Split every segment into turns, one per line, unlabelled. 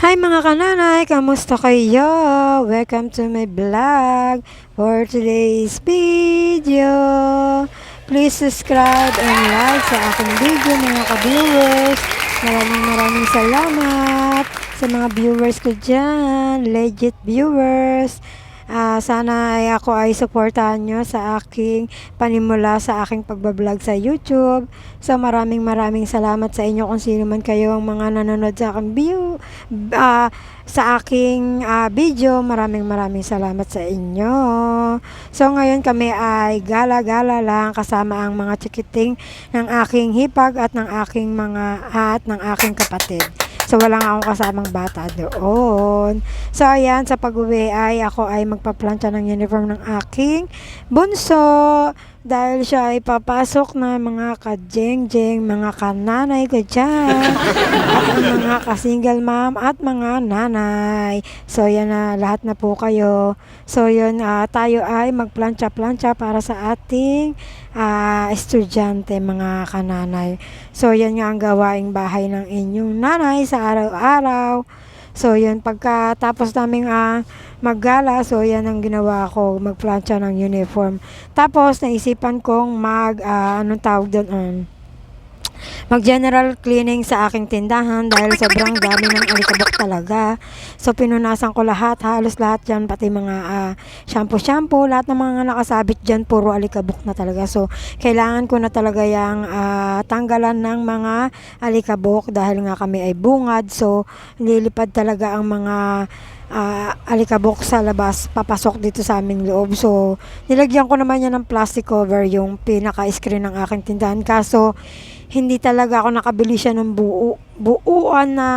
Hi mga kananay, kamusta kayo? Welcome to my vlog for today's video. Please subscribe and like sa aking video mga ka-viewers. Maraming salamat sa mga viewers ko dyan, legit viewers. Sana ay ako ay supportahan nyo sa aking panimula sa aking pagbablog sa YouTube. So maraming salamat sa inyo kung sino man kayo ang mga nanonood sa aking sa aking video. Maraming salamat sa inyo. So ngayon kami ay gala-gala lang kasama ang mga chikiting ng aking hipag at ng aking ng aking kapatid. So walang akong kasamang bata doon. So ayan, sa pag-uwi ay ako ay magpaplantsa ng uniform ng aking bunso. Dahil siya ay papasok na mga ka-jeng-jeng, mga kananay ko dyan. At ang mga ka-single mom at mga nanay. So yan na, lahat na po kayo. So yun, tayo ay magplantsa-plantsa para sa ating estudyante, mga kananay. So yan nga ang gawaing bahay ng inyong nanay sa araw-araw. So yun, pagkatapos naming maggala, so yan ang ginawa ko, magplantsa ng uniform. Tapos naisipan kong anong tawag doon, mag general cleaning sa aking tindahan dahil sobrang dami ng alikabok talaga. So pinunasan ko halos lahat dyan, pati mga shampoo, lahat ng mga nakasabit dyan, puro alikabok na talaga. So kailangan ko na talaga yung tanggalan ng mga alikabok dahil nga kami ay bungad. So lilipad talaga ang mga alikabok sa labas, papasok dito sa aming loob. So nilagyan ko naman yan ng plastic cover, yung pinaka-screen ng aking tindahan. Kaso hindi talaga ako nakabili siya ng buuan na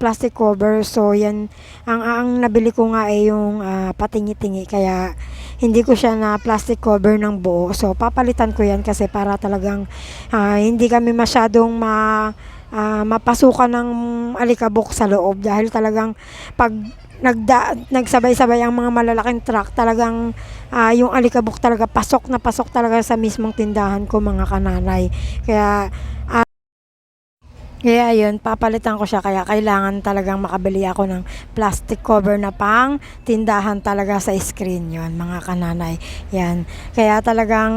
plastic cover. So yan, ang nabili ko nga ay yung patingi-tingi, kaya hindi ko siya na plastic cover ng buo. So papalitan ko yan kasi para talagang hindi kami masyadong mapasukan ng alikabok sa loob, dahil talagang pag nagsabay-sabay ang mga malalaking truck, talagang yung alikabok talaga pasok talaga sa mismong tindahan ko, mga kananay. Kaya yun, papalitan ko siya, kaya kailangan talagang makabili ako ng plastic cover na pang tindahan talaga sa screen yon, mga kananay. Yan. Kaya talagang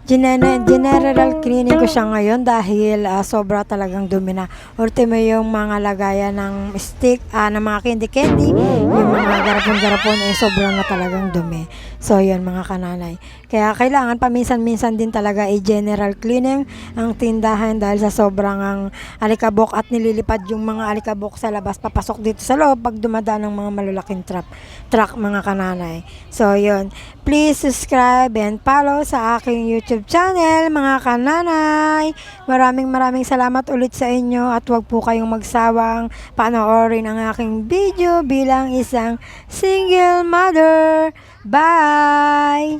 general cleaning ko siya ngayon dahil sobra talagang dumi na. Ultimo yung mga lagayan ng stick, ng mga candy, yung mga garapon ay sobra na talagang dumi. So yun, mga kananay. Kaya kailangan paminsan-minsan din talaga general cleaning ang tindahan dahil sa sobrang alikabok, at nililipad yung mga alikabok sa labas, papasok dito sa loob pag dumadaan ng mga malalaking truck, mga kananay. So yun, please subscribe and follow sa aking YouTube channel, mga kananay. Maraming salamat ulit sa inyo, at huwag po kayong magsawang panoorin ang aking video bilang isang single mother. Bye!